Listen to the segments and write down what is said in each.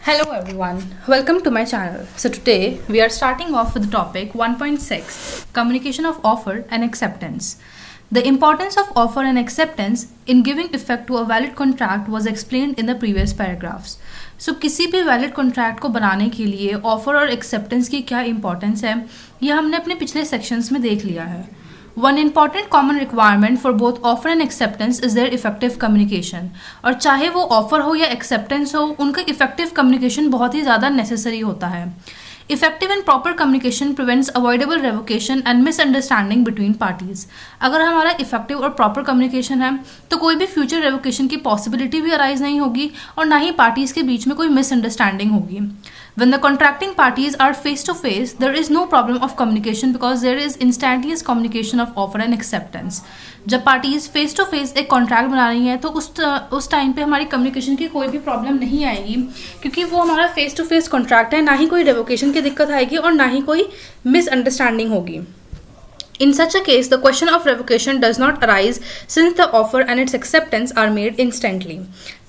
Hello everyone, welcome to my channel. So today we are starting off with the topic 1.6 Communication of Offer and Acceptance. The importance of offer and acceptance in giving effect to a valid contract was explained in the previous paragraphs. So किसी भी valid contract को बनाने के लिए offer और acceptance की क्या importance है ये हमने अपने पिछले sections में देख लिया है. One important common requirement for both offer and acceptance is their effective communication. और चाहे वो offer हो या acceptance हो, उनका effective communication बहुत ही ज़्यादा necessary होता है. Effective and proper communication prevents avoidable revocation and misunderstanding between parties. अगर हमारा effective और proper communication है तो कोई भी future revocation की possibility भी arise नहीं होगी और ना ही parties के बीच में कोई misunderstanding होगी. When the contracting parties are face to face, there is no problem of communication because there is instantaneous communication of offer and acceptance. जब पार्टीज फेस टू फेस एक कॉन्ट्रैक्ट बना रही हैं तो उस टाइम पे हमारी कम्युनिकेशन की कोई भी प्रॉब्लम नहीं आएगी क्योंकि वो हमारा फेस टू फेस कॉन्ट्रैक्ट है, ना ही कोई रेवोकेशन की दिक्कत आएगी और ना ही कोई मिसअंडरस्टैंडिंग होगी. In such a case, the question of revocation does not arise since the offer and its acceptance are made instantly.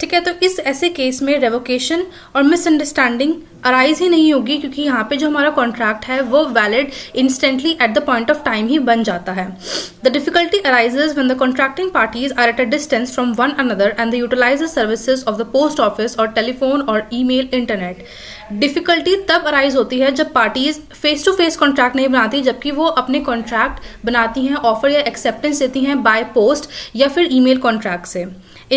ठीक है, तो इस ऐसे केस में रेवोकेशन और मिसअंडरस्टैंडिंग अराइज ही नहीं होगी क्योंकि यहाँ पे जो हमारा कॉन्ट्रैक्ट है वो valid instantly at the point of time ही बन जाता है. The difficulty arises when the contracting parties are at a distance from one another and they utilise the services of the post office और telephone और email internet. Difficulty तब arise होती है जब parties face to face contract नहीं बनाती जबकि वो अपने कॉन्ट्रैक्ट बनाती हैं, ऑफर या एक्सेप्टेंस देती हैं बाय पोस्ट या फिर ईमेल कॉन्ट्रैक्ट से.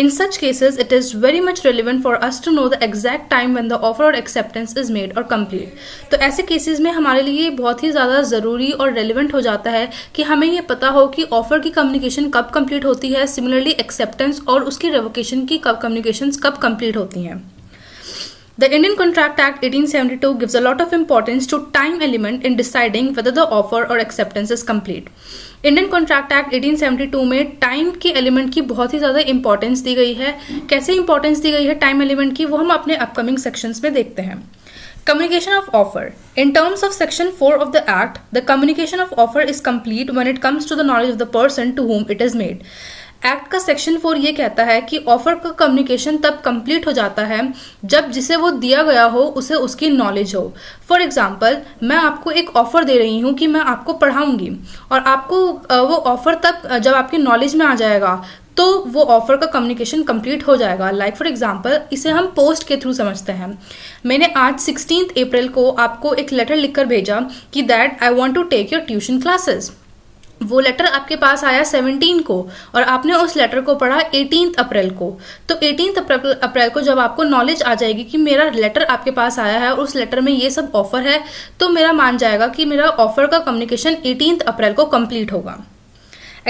In such cases, it is very much relevant for us to know the exact time when the offer or acceptance is made or complete. तो ऐसे केसेस में हमारे लिए बहुत ही ज़्यादा ज़रूरी और रेलिवेंट हो जाता है कि हमें ये पता हो कि ऑफर की कम्युनिकेशन कब कंप्लीट होती है, सिमिलरली एक्सेप्टेंस और उसकी रेवोकेशन की कम्युनिकेशंस कब कंप्लीट होती हैं. The Indian Contract Act 1872 gives a lot of importance to time element in deciding whether the offer or acceptance is complete. Indian Contract Act 1872 में टाइम के एलिमेंट की बहुत ही ज़्यादा इंपॉर्टेंस दी गई है. कैसे इंपॉर्टेंस दी गई है टाइम एलिमेंट की वो हम अपने अपकमिंग सेक्शंस में देखते हैं. Communication of offer. In terms of section 4 of the act, the communication of offer is complete when it comes to the knowledge of the person to whom it is made. Act का section 4 ये कहता है कि offer का communication तब complete हो जाता है जब जिसे वो दिया गया हो उसे उसकी नॉलेज हो. फॉर एग्जांपल, मैं आपको एक ऑफर दे रही हूँ कि मैं आपको पढ़ाऊंगी और आपको वो ऑफर तब जब आपकी नॉलेज में आ जाएगा तो वो ऑफर का कम्युनिकेशन कंप्लीट हो जाएगा. लाइक फॉर एग्जांपल, इसे हम पोस्ट के थ्रू समझते हैं. मैंने आज 16 अप्रैल को आपको एक लेटर लिखकर भेजा कि that I want to take your tuition classes. वो लेटर आपके पास आया 17 को और आपने उस लेटर को पढ़ा 18 अप्रैल को. तो 18 अप्रैल को जब आपको नॉलेज आ जाएगी कि मेरा लेटर आपके पास आया है और उस लेटर में ये सब ऑफर है तो मेरा मान जाएगा कि मेरा ऑफर का कम्युनिकेशन 18 अप्रैल को कंप्लीट होगा.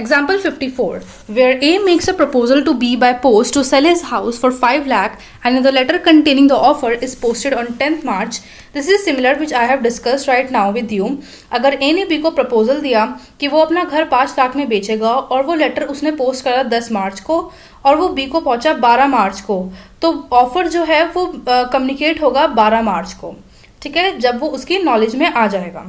Example 54, where A makes a proposal to B by post to sell his house for 5 lakh and the letter containing the offer is posted on 10th March. This is similar which I have discussed right now with you. अगर A ने B को proposal दिया कि वो अपना घर 5 लाख में बेचेगा और वो लेटर उसने पोस्ट करा 10 मार्च को और वो B को पहुंचा 12 मार्च को, तो ऑफर जो है वो कम्युनिकेट होगा 12 मार्च को. ठीक है, जब वो उसकी नॉलेज में आ जाएगा.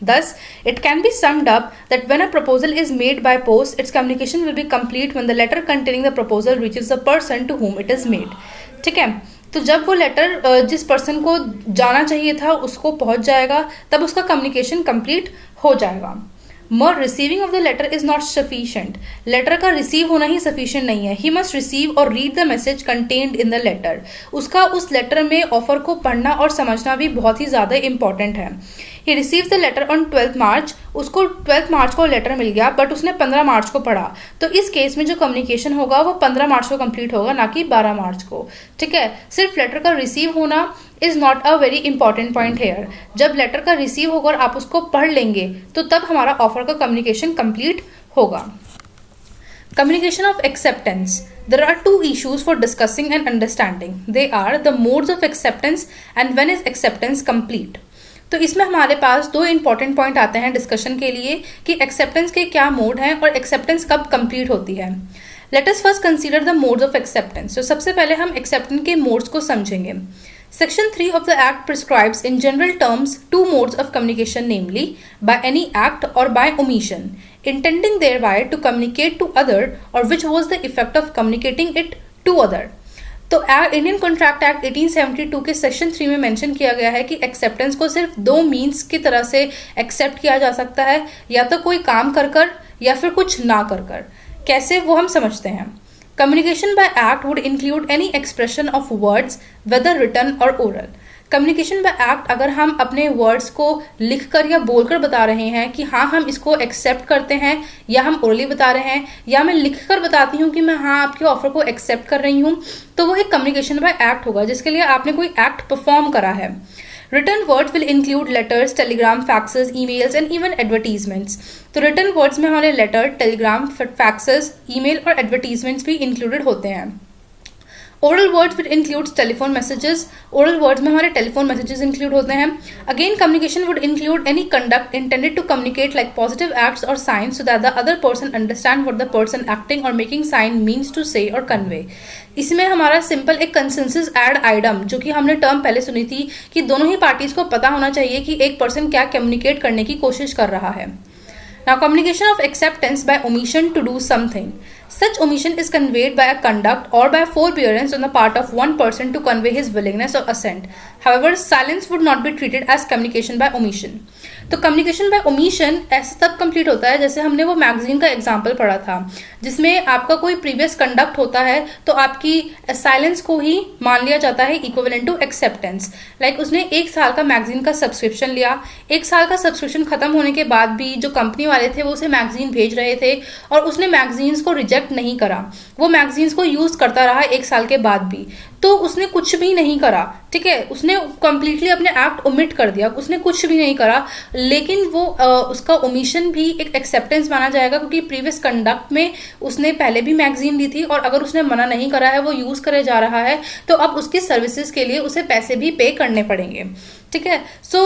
Thus, it can be summed up that when a proposal is made by post, its communication will be complete when the letter containing the proposal reaches the person to whom it is made. ठीक है, तो जब वो letter जिस person को जाना चाहिए था उसको पहुंच जाएगा तब उसका कम्युनिकेशन कंप्लीट हो जाएगा. Mere receiving of the letter is not sufficient. Letter का रिसीव होना ही सफिशिएंट नहीं है. He must receive और read the message contained in the letter. उसका उस लेटर में ऑफर को पढ़ना और समझना भी बहुत ही ज़्यादा इंपॉर्टेंट है. He received the letter on 12th March. उसको 12th मार्च को लेटर मिल गया बट उसने 15 मार्च को पढ़ा. तो इस केस में जो कम्युनिकेशन होगा वो 15 मार्च को कंप्लीट होगा, ना कि 12 मार्च को. ठीक है, सिर्फ लेटर का रिसीव होना is not a very important point here. जब लेटर का रिसीव होगा और आप उसको पढ़ लेंगे तो तब हमारा ऑफर का कम्युनिकेशन कंप्लीट होगा. Communication of acceptance. There are two issues for discussing and understanding. They are the modes of acceptance and when is acceptance complete. तो इसमें हमारे पास दो इंपॉर्टेंट पॉइंट आते हैं डिस्कशन के लिए कि एक्सेप्टेंस के क्या मोड हैं और एक्सेप्टेंस कब कंप्लीट होती है. Let us first consider the modes of acceptance. तो सबसे पहले हम एक्सेप्टेंस के मोड्स को समझेंगे. Section 3 of the Act prescribes in general terms two modes of communication, namely by any act or by omission, intending thereby to communicate to other or which was the effect of communicating it to other. तो Indian contract act 1872 के section 3 में mention किया गया है कि acceptance को सिर्फ दो मीन्स की तरह से एक्सेप्ट किया जा सकता है, या तो कोई काम कर कर या फिर कुछ ना कर कर। कैसे, वो हम समझते हैं। Communication by act would include any expression of words whether written or oral. Communication by act अगर हम अपने वर्ड्स को लिखकर या बोलकर बता रहे हैं कि हाँ हम इसको एक्सेप्ट करते हैं, या हम ओरली बता रहे हैं, या मैं लिखकर बताती हूँ कि मैं हाँ आपके ऑफर को एक्सेप्ट कर रही हूँ, तो वो एक कम्युनिकेशन बाय एक्ट होगा जिसके लिए आपने कोई एक्ट परफॉर्म करा है। Written words will include letters, telegram, faxes, emails and even advertisements. तो written words में हमारे letter, telegram, faxes, email और advertisements भी included होते हैं। Oral words will include telephone messages. Oral words में हमारे telephone messages include होते हैं। Again, communication would include any conduct intended to communicate like positive acts or signs so that the other person understand what the person acting or making sign means to say or convey. इसमें हमारा simple एक consensus add item, जो कि हमने term पहले सुनी थी कि दोनों ही पार्टीज को पता होना चाहिए कि एक पर्सन क्या कम्युनिकेट करने की कोशिश कर रहा है। Now, communication of acceptance by omission to do something. Such omission is conveyed by a conduct or by forbearance on the part of one person to convey his willingness or assent. However, silence would not be treated as communication by omission. तो communication bye omission ऐसे तब complete होता है जैसे हमने वो magazine का example पढ़ा था, जिसमें आपका कोई प्रीवियस कंडक्ट होता है तो आपकी साइलेंस को ही मान लिया जाता है इक्विवेलेंट टू एक्सेप्टेंस। लाइक उसने 1 साल का मैगजीन का सब्सक्रिप्शन लिया, 1 साल का सब्सक्रिप्शन खत्म होने के बाद भी जो कंपनी वाले थे वो उसे मैगजीन भेज रहे थे और उसने मैगजीन्स को रिजेक्ट नहीं करा, वो मैगजीन्स को यूज करता रहा 1 साल के बाद भी, तो उसने कुछ भी नहीं करा। ठीक है, उसने कंप्लीटली अपने एक्ट ओमिट कर दिया, उसने कुछ भी नहीं करा, लेकिन वो उसका ओमिशन भी एक एक्सेप्टेंस माना जाएगा क्योंकि प्रीवियस कंडक्ट में उसने पहले भी मैगजीन दी थी और अगर उसने मना नहीं करा है, वो यूज करे जा रहा है, तो अब उसकी सर्विसेज के लिए उसे पैसे भी पे करने पड़ेंगे। ठीक है, सो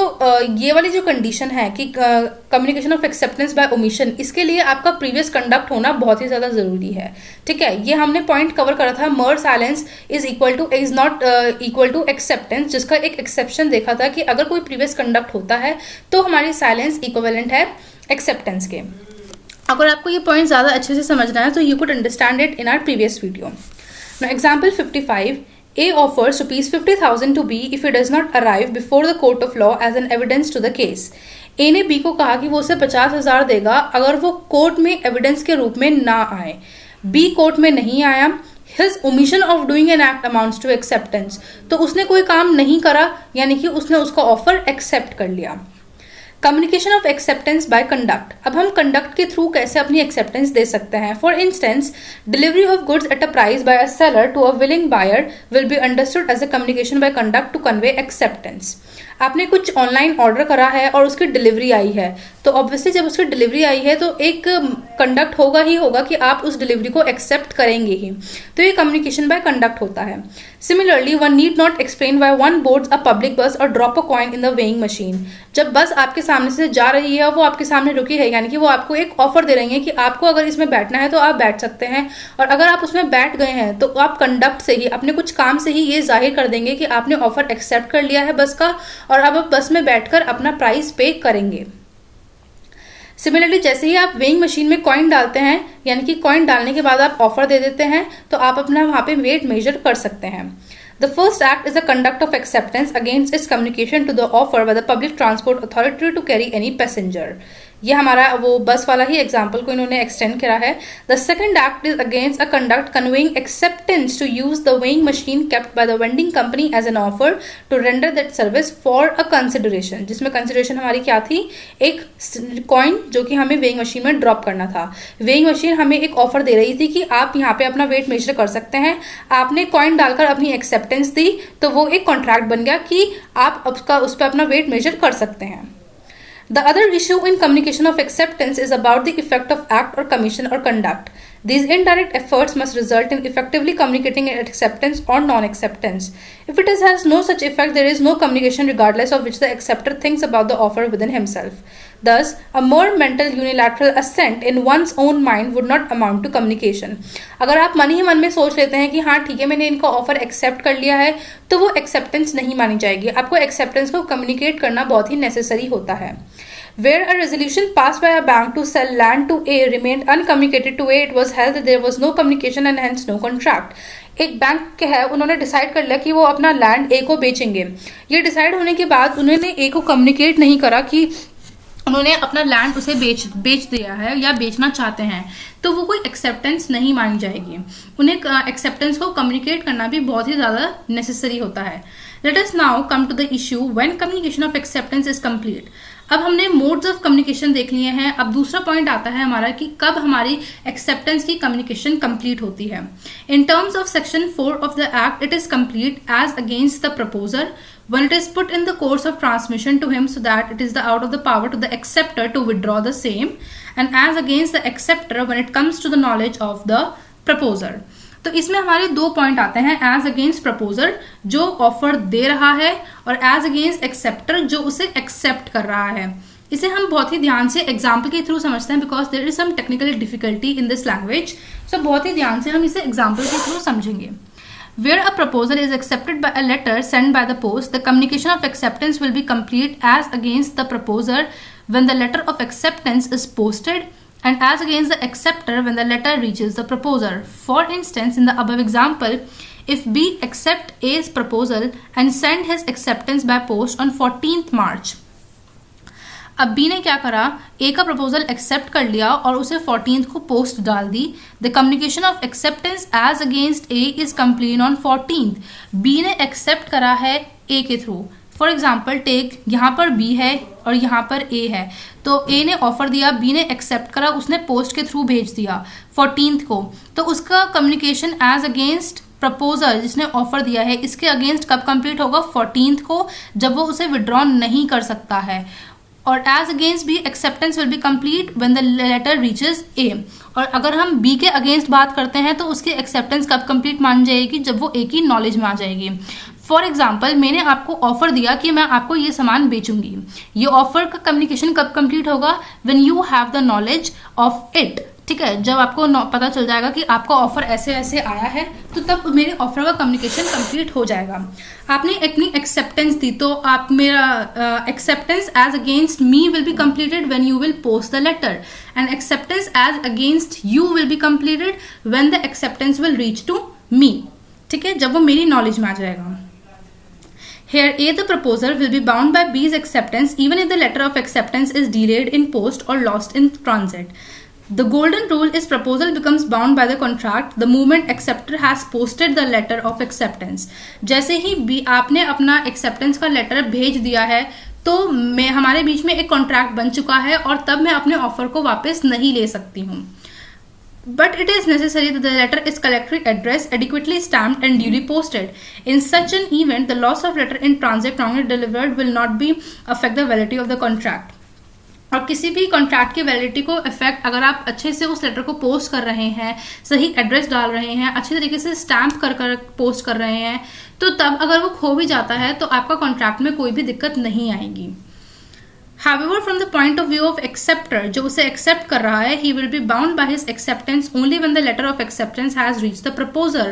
ये वाली जो कंडीशन है कि communication of acceptance bye omission, इसके लिए आपका प्रीवियस कंडक्ट होना बहुत ही ज्यादा जरूरी है। ठीक है, ये हमने पॉइंट कवर करा था, mere silence is not equal to acceptance, जिसका एक एक्सेप्शन देखा था कि अगर कोई प्रीवियस कंडक्ट होता है तो हमारी साइलेंस इक्विवेलेंट है एक्सेप्टेंस के। अगर आपको ये पॉइंट ज्यादा अच्छे से समझना है तो you could understand it in our previous video. Now example 55, A offers rupees 50,000 to B if he does not arrive before the court of law as an evidence to the case. A ने B को कहा कि वो उसे 50,000 देगा अगर वो court में एविडेंस के रूप में ना आए। B कोर्ट में नहीं आया, His omission of doing an act amounts to acceptance. तो उसने कोई काम नहीं करा, यानी कि उसने उसका ऑफर एक्सेप्ट कर लिया। Communication of acceptance by conduct, अब हम कंडक्ट के थ्रू कैसे अपनी एक्सेप्टेंस दे सकते हैं। For instance, delivery of goods at a price by a seller to a willing buyer will be understood as a communication by conduct to convey acceptance. आपने कुछ ऑनलाइन ऑर्डर करा है और उसकी डिलीवरी आई है, तो ऑब्वियसली जब उसकी डिलीवरी आई है तो एक कंडक्ट होगा ही होगा कि आप उस डिलीवरी को एक्सेप्ट करेंगे ही, तो ये कम्युनिकेशन बाय कंडक्ट होता है। Similarly, one need not explain why one boards a public bus और drop a coin in the weighing machine. जब बस आपके सामने से जा रही है, वो आपके सामने रुकी है, यानी कि वो आपको एक ऑफर दे रही है कि आपको अगर इसमें बैठना है तो आप बैठ सकते हैं, और अगर आप उसमें बैठ गए हैं तो आप कंडक्ट से ही, अपने कुछ काम से ही ये जाहिर कर देंगे कि आपने ऑफर एक्सेप्ट कर लिया है बस का, और अब आप बस में बैठकर अपना प्राइस पे करेंगे। सिमिलरली, जैसे ही आप वेइंग मशीन में कॉइन डालते हैं, यानी कि कॉइन डालने के बाद आप ऑफर दे देते हैं, तो आप अपना वहां पे वेट मेजर कर सकते हैं। The first act is a conduct of acceptance against its communication to the offer by the public transport authority to carry any passenger. ये हमारा वो बस वाला ही एग्जाम्पल को इन्होंने एक्सटेंड करा है। The second act is against a conduct conveying acceptance to use the weighing machine kept by the vending company as an offer to render that service for a consideration, जिसमें consideration हमारी क्या थी, एक coin जो कि हमें weighing machine में drop करना था। वेइंग मशीन हमें एक ऑफर दे रही थी कि आप यहाँ पे अपना वेट मेजर कर सकते हैं, आपने कॉइन डालकर अपनी एक्सेप्टेंस दी, तो वो एक कॉन्ट्रैक्ट बन गया कि आप उस पर अपना वेट मेजर कर सकते हैं। The other issue in communication of acceptance is about the effect of act or commission or conduct. These indirect efforts must result in effectively communicating acceptance or non-acceptance. If it has no such effect, there is no communication regardless of which the acceptor thinks about the offer within himself. Thus, a more mental unilateral assent in one's own mind would not amount to communication. अगर आप मन ही मन में सोच लेते हैं कि हाँ ठीक है मैंने इनका ऑफर एक्सेप्ट कर लिया है, तो वो एक्सेप्टेंस नहीं मानी जाएगी। आपको एक्सेप्टेंस को कम्युनिकेट करना बहुत ही नेसेसरी होता है। Where a resolution passed by a bank to sell land to A remained uncommunicated to A, it was held that there was no communication and hence no contract. एक bank के है, उन्होंने decide कर लिया कि वो अपना लैंड ए को बेचेंगे। ये डिसाइड होने के बाद उन्होंने ए को कम्युनिकेट नहीं करा कि उन्होंने अपना लैंड उसे बेच दिया है या बेचना चाहते हैं, तो वो कोई एक्सेप्टेंस नहीं मानी जाएगी। उन्हें एक्सेप्टेंस को कम्युनिकेट करना भी बहुत ही ज़्यादा नेसेसरी होता है। Let us now come to the issue when communication of acceptance is complete. अब हमने मोड्स ऑफ कम्युनिकेशन देख लिए हैं। अब दूसरा पॉइंट आता है हमारा कि कब हमारी एक्सेप्टेंस की कम्युनिकेशन कंप्लीट होती है। In terms of section 4 of the act, it is complete as against the proposer when it is put in the course of transmission to him so that it is the out of the power to the acceptor to withdraw the same, and as against the acceptor when it comes to the knowledge of the proposer। तो इसमें हमारे दो point आते हैं, as against proposer जो offer दे रहा है और एज अगेंस्ट एक्सेप्टर जो उसे एक्सेप्ट कर रहा है। इसे हम बहुत ही ध्यान से एग्जाम्पल के थ्रू समझते हैं because there is some technical difficulty in this language. So बहुत ही ध्यान से हम इसे एग्जाम्पल के थ्रू समझेंगे। Where a proposal is accepted by a letter sent by the post, the communication of acceptance will be complete as against the proposer when the letter of acceptance is posted, and as against the acceptor when the letter reaches the proposer. For instance, in the above example, if B accept A's proposal and send his acceptance by post on 14th March, अब B ने क्या करा, ए का proposal accept कर लिया और उसे 14th को पोस्ट डाल दी। The communication of acceptance as against A is complete on 14th। B ने एक्सेप्ट करा है ए के थ्रू। फॉर एग्जाम्पल टेक, यहाँ पर बी है और यहाँ पर ए है, तो ए ने ऑफर दिया, बी ने एक्सेप्ट करा, उसने पोस्ट के थ्रू भेज दिया 14th को, तो उसका कम्युनिकेशन एज अगेंस्ट प्रपोजर जिसने ऑफर दिया है इसके अगेंस्ट कब कंप्लीट होगा, 14th को, जब वो उसे विड्रॉ नहीं कर सकता है। और as against B acceptance will be complete when the letter reaches A. और अगर हम बी के अगेंस्ट बात करते हैं तो उसकी एक्सेप्टेंस कब कंप्लीट मानी जाएगी, जब वो ए की नॉलेज में आ जाएगी। फॉर एग्जाम्पल, मैंने आपको ऑफर दिया कि मैं आपको ये सामान बेचूंगी। ये ऑफर का कम्युनिकेशन कब कंप्लीट होगा, when you have the knowledge of it. ठीक है, जब आपको पता चल जाएगा कि आपका ऑफर ऐसे ऐसे आया है, तो तब मेरे ऑफर का कम्युनिकेशन कंप्लीट हो जाएगा। आपने अपनी एक्सेप्टेंस दी, तो आप मेरा acceptance as against me will be completed when you will post the letter, and acceptance as against you will be completed when the acceptance will reach to me. ठीक है, जब वो मेरी नॉलेज में आ जाएगा। Here A, the proposer, will be bound by B's acceptance even if the letter of acceptance is delayed in post or lost in transit. The golden rule is proposal becomes bound by the contract the moment acceptor has posted the letter of acceptance. जैसे ही B आपने अपना acceptance का letter भेज दिया है, तो हमारे बीच में एक कॉन्ट्रैक्ट बन चुका है और तब मैं अपने ऑफर को वापस नहीं ले सकती हूँ। But it is necessary that the letter is correctly addressed, adequately stamped and duly posted. In such an event, the loss of letter in transit wrongly delivered will not be affect the validity of the contract. और किसी भी contract की validity को effect, अगर आप अच्छे से उस लेटर को पोस्ट कर रहे हैं, सही एड्रेस डाल रहे हैं, अच्छे तरीके से स्टैम्प कर पोस्ट कर रहे हैं, तो तब अगर वो खो भी जाता है तो आपका कॉन्ट्रैक्ट में कोई भी दिक्कत नहीं आएगी। However, from the point of view of acceptor, जो उसे एक्सेप्ट कर रहा है, he will be bound by his acceptance only when the letter of acceptance has reached the proposer.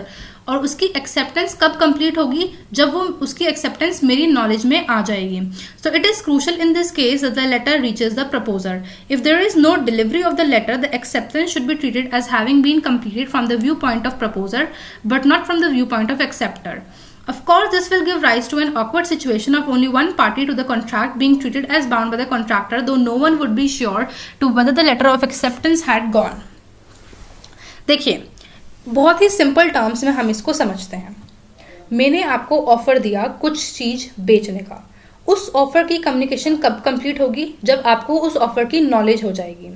और उसकी एक्सेप्टेंस कब कंप्लीट होगी, जब वो उसकी एक्सेप्टेंस मेरी नॉलेज में आ जाएगी। So it is crucial in this case that the letter reaches the proposer. If there is no delivery of the letter, the acceptance should be treated as having been completed from the viewpoint of proposer, but not from the viewpoint of acceptor. Of course, this will give rise to an awkward situation of only one party to the contract being treated as bound by the contractor, though no one would be sure to whether the letter of acceptance had gone. देखिए, बहुत ही simple terms में हम इसको समझते हैं। मैंने आपको offer दिया कुछ चीज बेचने का, उस ऑफर की कम्युनिकेशन कब कंप्लीट होगी, जब आपको उस ऑफर की नॉलेज हो जाएगी।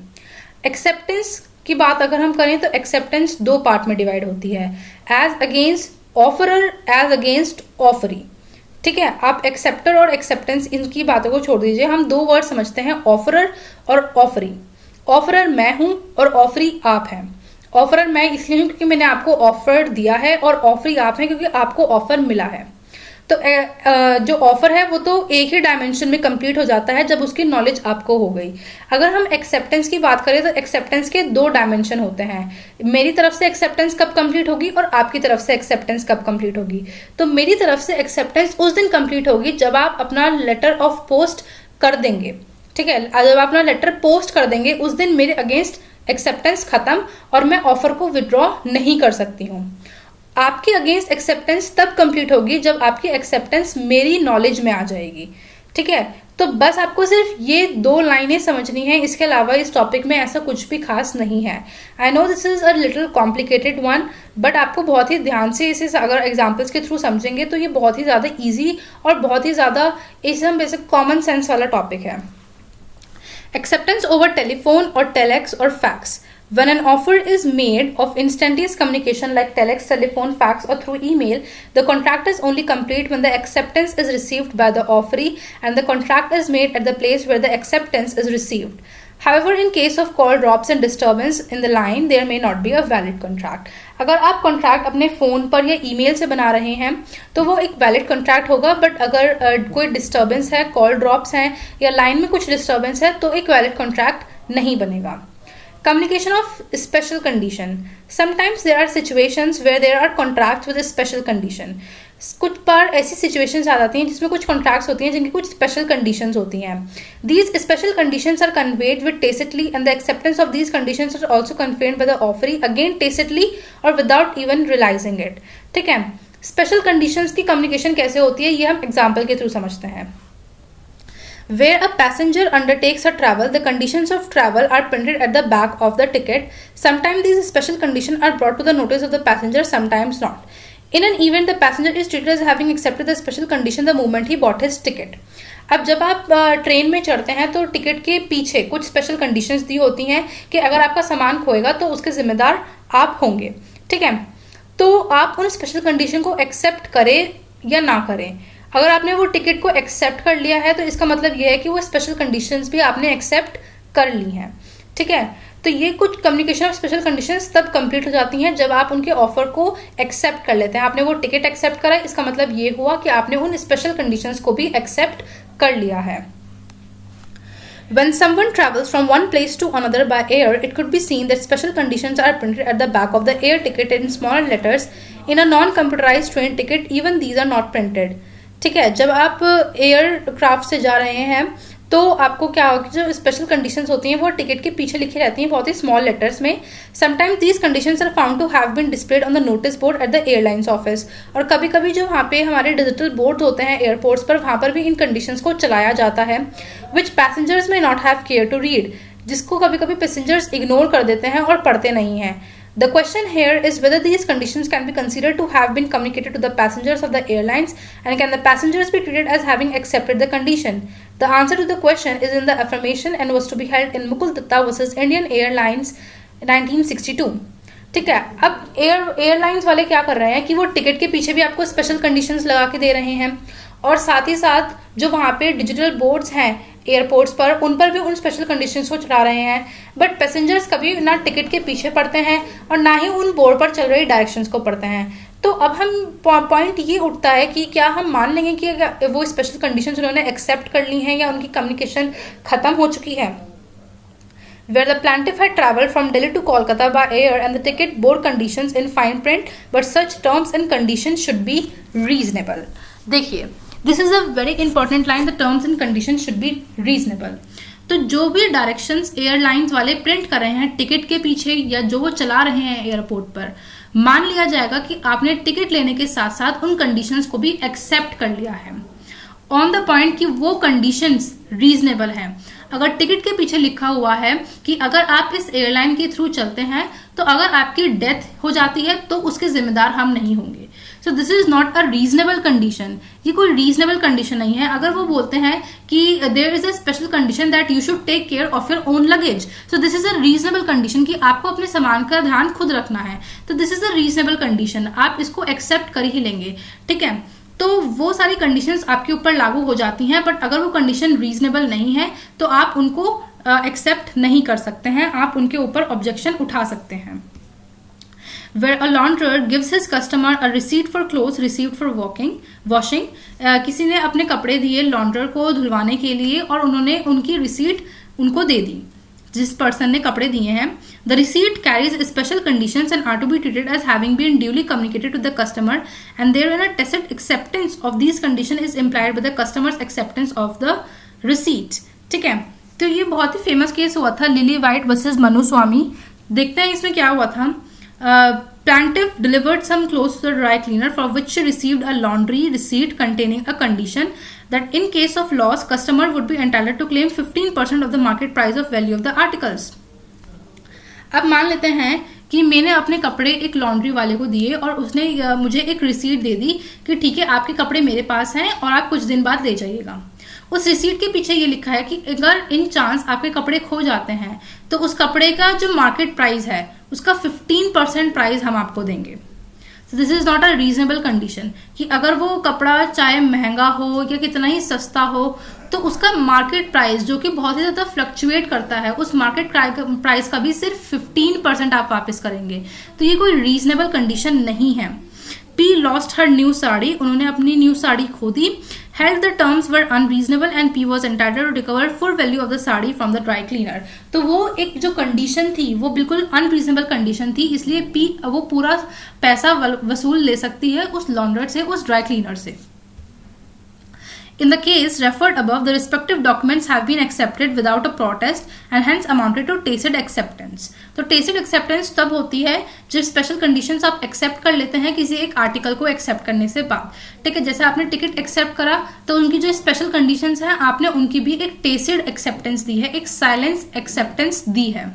एक्सेप्टेंस की बात अगर हम करें तो एक्सेप्टेंस दो पार्ट में डिवाइड होती है, as against offeror, as against offeree. ठीक है, आप एक्सेप्टर और एक्सेप्टेंस इनकी बातों को छोड़ दीजिए, हम दो वर्ड समझते हैं, ऑफरर और ऑफरी। ऑफरर मैं हूं और ऑफरी आप हैं। ऑफरर मैं इसलिए हूं क्योंकि मैंने आपको ऑफर दिया है, और ऑफरी आप हैं क्योंकि आपको ऑफर मिला है। तो जो ऑफर है वो तो एक ही डायमेंशन में कंप्लीट हो जाता है जब उसकी नॉलेज आपको हो गई। अगर हम एक्सेप्टेंस की बात करें तो एक्सेप्टेंस के दो डायमेंशन होते हैं, मेरी तरफ से एक्सेप्टेंस कब कंप्लीट होगी और आपकी तरफ से एक्सेप्टेंस कब कंप्लीट होगी। तो मेरी तरफ से एक्सेप्टेंस उस दिन कंप्लीट होगी जब आप अपना लेटर ऑफ पोस्ट कर देंगे। ठीक है, जब आप अपना लेटर पोस्ट कर देंगे उस दिन मेरे अगेंस्ट एक्सेप्टेंस खत्म और मैं ऑफर को विड्रॉ नहीं कर सकती हूँ। आपकी अगेंस्ट एक्सेप्टेंस तब कंप्लीट होगी जब आपकी एक्सेप्टेंस मेरी नॉलेज में आ जाएगी, ठीक है। तो बस आपको सिर्फ ये 2 लाइनें समझनी है, इसके अलावा इस टॉपिक में ऐसा कुछ भी खास नहीं है। I know this is a little complicated one, but आपको बहुत ही ध्यान से इसे अगर एग्जाम्पल्स के थ्रू समझेंगे तो ये बहुत ही ज़्यादा ईजी और बहुत ही ज़्यादा एकदम बेसिक कॉमन सेंस वाला टॉपिक है। एक्सेप्टेंस ओवर टेलीफोन और टेलेक्स और fax. When an offer is made of instantaneous communication like telex, telephone, fax or through email, the contract is only complete when the acceptance is received by the offeree and the contract is made at the place where the acceptance is received. However, in case of call drops and disturbance in the line, there may not be a valid contract. अगर आप contract अपने phone पर या email से बना रहे हैं तो वो एक वैलिड कॉन्ट्रैक्ट होगा, बट अगर कोई डिस्टर्बेंस है, कॉल ड्रॉप्स हैं या लाइन में कुछ डिस्टर्बेंस है तो एक वैलिड कॉन्ट्रैक्ट नहीं बनेगा. Communication of special condition. Sometimes there are situations where there are contracts with a special condition. कुछ बार ऐसी सिचुएशंस आ जाती हैं जिसमें कुछ कॉन्ट्रैक्ट्स होती हैं जिनकी कुछ स्पेशल कंडीशंस होती हैं. These special conditions are conveyed with tacitly and the acceptance of these conditions are also conveyed by the offeree again tacitly or without even realizing it. ठीक है. स्पेशल कंडीशंस की communication कैसे होती है ये हम एग्जाम्पल के थ्रू समझते हैं. Where a passenger undertakes a travel, the conditions of travel are printed at the back of the ticket. Sometimes these special conditions are brought to the notice of the passenger, sometimes not. In an event, the passenger is treated as having accepted the special condition the moment he bought his ticket. अब जब आप train में चढ़ते हैं तो ticket के पीछे कुछ स्पेशल कंडीशंस दी होती हैं कि अगर आपका सामान खोएगा तो उसके जिम्मेदार आप होंगे, ठीक है. तो आप उन स्पेशल कंडीशन को एक्सेप्ट करें या ना करें. अगर आपने वो टिकट को एक्सेप्ट कर लिया है तो इसका मतलब ये है कि वो स्पेशल कंडीशंस भी आपने एक्सेप्ट कर ली हैं, ठीक है. तो ये कुछ कम्युनिकेशन ऑफ स्पेशल कंडीशंस तब कंप्लीट हो जाती हैं जब आप उनके ऑफर को एक्सेप्ट कर लेते हैं. आपने वो टिकट एक्सेप्ट करा, इसका मतलब ये हुआ कि आपने उन स्पेशल कंडीशंस को भी एक्सेप्ट कर लिया है. When someone travels from one place to another by air, it could be seen that special conditions are printed at the back of the air ticket in small letters. In a non-computerized train ticket, even these are not printed. ठीक है. जब आप aircraft से जा रहे हैं तो आपको क्या होगा, जो स्पेशल कंडीशंस होती हैं वो टिकट के पीछे लिखी रहती हैं बहुत ही स्मॉल लेटर्स में. Sometimes these conditions are found to have been displayed on the notice board at the airlines office. और कभी कभी जो वहाँ पे हमारे डिजिटल बोर्ड होते हैं एयरपोर्ट्स पर, वहाँ पर भी इन कंडीशंस को चलाया जाता है, which passengers may not have care to read, जिसको कभी कभी पैसेंजर्स इग्नोर कर देते हैं और पढ़ते नहीं हैं. The question here is whether these conditions can be considered to have been communicated to the passengers of the airlines and can the passengers be treated as having accepted the condition. The answer to the question is in the affirmation and was to be held in Mukul Datta versus Indian Airlines 1962. ठीक है. अब airlines वाले क्या कर रहे हैं कि वो टिकट के पीछे भी आपको स्पेशल कंडीशंस लगा के दे रहे हैं और साथ ही साथ जो वहाँ पे डिजिटल बोर्ड्स हैं एयरपोर्ट्स पर, उन पर भी उन स्पेशल कंडीशंस को चला रहे हैं. बट पैसेंजर्स कभी ना टिकट के पीछे पढ़ते हैं और ना ही उन बोर्ड पर चल रही डायरेक्शंस को पढ़ते हैं. तो अब हम पॉइंट ये उठता है कि क्या हम मान लेंगे कि वो स्पेशल कंडीशंस उन्होंने एक्सेप्ट कर ली हैं या उनकी कम्युनिकेशन खत्म हो चुकी है. Where the plaintiff had travelled from Delhi to Kolkata by air and the ticket bore conditions in fine print, but such terms and conditions should be reasonable. देखिए, this is a very important line, the terms and condition should be reasonable. तो जो भी directions airlines वाले print कर रहे हैं ticket के पीछे या जो वो चला रहे हैं एयरपोर्ट पर, मान लिया जाएगा कि आपने टिकट लेने के साथ साथ उन कंडीशंस को भी एक्सेप्ट कर लिया है ऑन द पॉइंट कि वो कंडीशंस रीजनेबल हैं. अगर टिकट के पीछे लिखा हुआ है कि अगर आप इस एयरलाइन के थ्रू चलते हैं तो अगर आपकी डेथ हो जाती है तो उसके जिम्मेदार हम नहीं होंगे. सो this is not a reasonable condition. ये कोई रीजनेबल कंडीशन नहीं है. अगर वो बोलते हैं कि there is a special condition that you should take care of your own luggage, so this is a reasonable condition कि आपको अपने सामान का ध्यान खुद रखना है. तो this is a reasonable condition, आप इसको एक्सेप्ट कर ही लेंगे, ठीक है. तो वो सारी कंडीशंस आपके ऊपर लागू हो जाती हैं. बट अगर वो कंडीशन रीजनेबल नहीं है तो आप उनको एक्सेप्ट नहीं कर सकते हैं, आप उनके ऊपर ऑब्जेक्शन उठा सकते हैं. Where a launderer gives his customer a receipt for clothes received for washing, किसी ने अपने कपड़े दिए लॉन्ड्रर को धुलवाने के लिए और उन्होंने उनकी रिसीट उनको दे दी जिस पर्सन ने कपड़े दिए हैं. The receipt carries special conditions and are to be treated as having been duly communicated to the customer and therein a tacit acceptance of these conditions is implied by the customer's acceptance of the receipt. ठीक है. तो ये बहुत ही famous case हुआ था lily white versus Manu स्वामी. देखते हैं इसमें क्या हुआ था. Plaintiff delivered some clothes to the dry cleaner for which she received a laundry receipt containing a condition that in case of loss, customer would be entitled to claim 15% of the market price of value of the articles. अब मान लेते हैं कि मैंने अपने कपड़े एक laundry वाले को दिए और उसने मुझे एक रिसीट दे दी कि ठीक है आपके कपड़े मेरे पास हैं और आप कुछ दिन बाद ले जाइएगा। उस रिसीट के पीछे ये लिखा है कि अगर इन चांस आपके कपड़े खो जाते हैं तो उस कपड़े का जो मार्केट प्राइस है उसका 15% प्राइस हम आपको देंगे। सो this is not a reasonable condition कि अगर वो कपड़ा चाहे महंगा हो या कितना ही सस्ता हो तो उसका मार्केट प्राइस जो कि बहुत ही ज्यादा फ्लक्चुएट करता है उस मार्केट प्राइस का भी सिर्फ 15% आप वापस करेंगे। तो ये कोई रीजनेबल कंडीशन नहीं है। P lost her new sari, उन्होंने अपनी न्यू साड़ी खो दी। Held the terms were unreasonable and P was entitled to recover full value of the sari from the dry cleaner. तो वो एक जो कंडीशन थी वो बिल्कुल अनरीजनेबल कंडीशन थी, इसलिए पी वो पूरा पैसा वसूल ले सकती है उस लॉन्ड्रर से, उस ड्राई क्लीनर से। In the case referred above, the respective documents have been accepted without a protest and hence amounted to tacit acceptance. तो tacit acceptance तब होती है जब स्पेशल कंडीशंस आप एक्सेप्ट कर लेते हैं किसी एक आर्टिकल को एक्सेप्ट करने से बाद। ठीक है, जैसे आपने टिकट एक्सेप्ट करा तो उनकी जो स्पेशल कंडीशंस हैं आपने उनकी भी एक tacit acceptance दी है, एक silence acceptance दी है।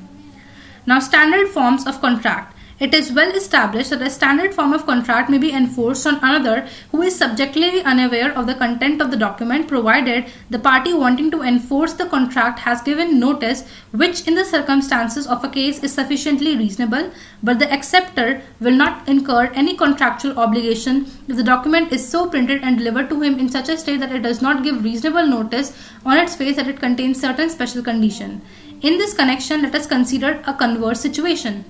Now standard forms of contract. It is well established that a standard form of contract may be enforced on another who is subjectively unaware of the content of the document, provided the party wanting to enforce the contract has given notice which in the circumstances of a case is sufficiently reasonable, but the acceptor will not incur any contractual obligation if the document is so printed and delivered to him in such a state that it does not give reasonable notice on its face that it contains certain special condition. In this connection, let us consider a converse situation.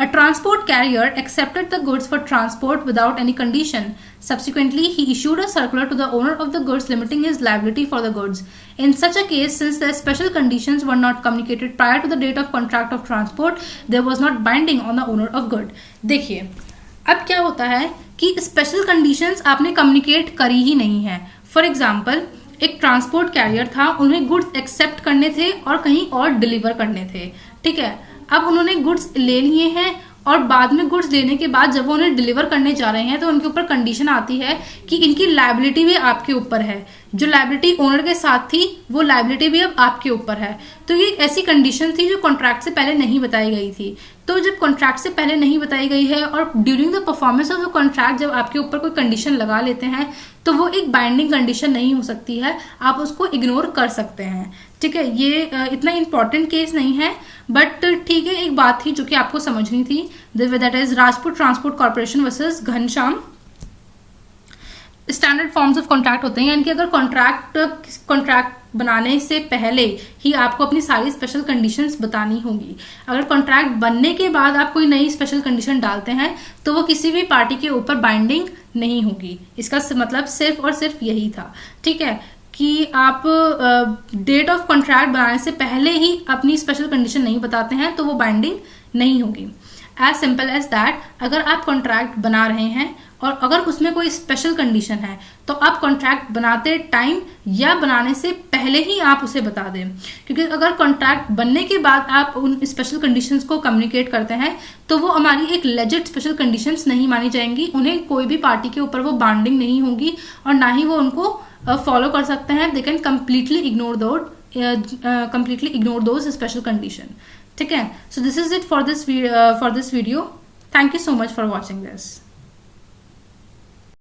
A transport carrier accepted the goods for transport without any condition. Subsequently, he issued a circular to the owner of the goods limiting his liability for the goods. In such a case, since the special conditions were not communicated prior to the date of contract of transport, there was not binding on the owner of good. देखिए, अब क्या होता है कि special conditions आपने communicate करी ही नहीं है। फॉर एग्जाम्पल, एक ट्रांसपोर्ट कैरियर था, उन्हें गुड्स एक्सेप्ट करने थे और कहीं और डिलीवर करने थे। ठीक है, अब उन्होंने गुड्स ले लिए हैं और बाद में गुड्स लेने के बाद जब वो उन्हें डिलीवर करने जा रहे हैं तो उनके ऊपर कंडीशन आती है कि इनकी लायबिलिटी भी आपके ऊपर है। जो लायबिलिटी ओनर के साथ थी वो लायबिलिटी भी अब आपके ऊपर है। तो ये ऐसी कंडीशन थी जो कॉन्ट्रैक्ट से पहले नहीं बताई गई थी। तो जब कॉन्ट्रैक्ट से पहले नहीं बताई गई है और during the performance of the contract जब आपके ऊपर कोई कंडीशन लगा लेते हैं तो वो एक बाइंडिंग कंडीशन नहीं हो सकती है, आप उसको इग्नोर कर सकते हैं। ठीक है, ये इतना इंपॉर्टेंट केस नहीं है, बट ठीक है, एक बात थी जो कि आपको समझनी थी, that is Rajput transport corporation versus Ghanshyam. Standard forms of contract होते हैं, यानी कि अगर कॉन्ट्रैक्ट बनाने से पहले ही आपको अपनी सारी स्पेशल कंडीशंस बतानी होगी। अगर कॉन्ट्रैक्ट बनने के बाद आप कोई नई स्पेशल कंडीशन डालते हैं तो वो किसी भी पार्टी के ऊपर बाइंडिंग नहीं होगी। इसका मतलब सिर्फ और सिर्फ यही था। ठीक है, कि आप डेट ऑफ कॉन्ट्रैक्ट बनाने से पहले ही अपनी स्पेशल कंडीशन नहीं बताते हैं तो वो बाइंडिंग नहीं होगी। एज सिंपल एज दैट, अगर आप कॉन्ट्रैक्ट बना रहे हैं और अगर उसमें कोई स्पेशल कंडीशन है तो आप कॉन्ट्रैक्ट बनाते टाइम या बनाने से पहले ही आप उसे बता दें, क्योंकि अगर कॉन्ट्रैक्ट बनने के बाद आप उन स्पेशल कंडीशंस को कम्युनिकेट करते हैं तो वो हमारी एक लेजिट स्पेशल कंडीशंस नहीं मानी जाएंगी, उन्हें कोई भी पार्टी के ऊपर वो बाइंडिंग नहीं होगी और ना ही वो उनको फॉलो कर सकते हैं। They can completely ignore those special condition. ठीक है, so this is it for this video. Thank you so much for watching this.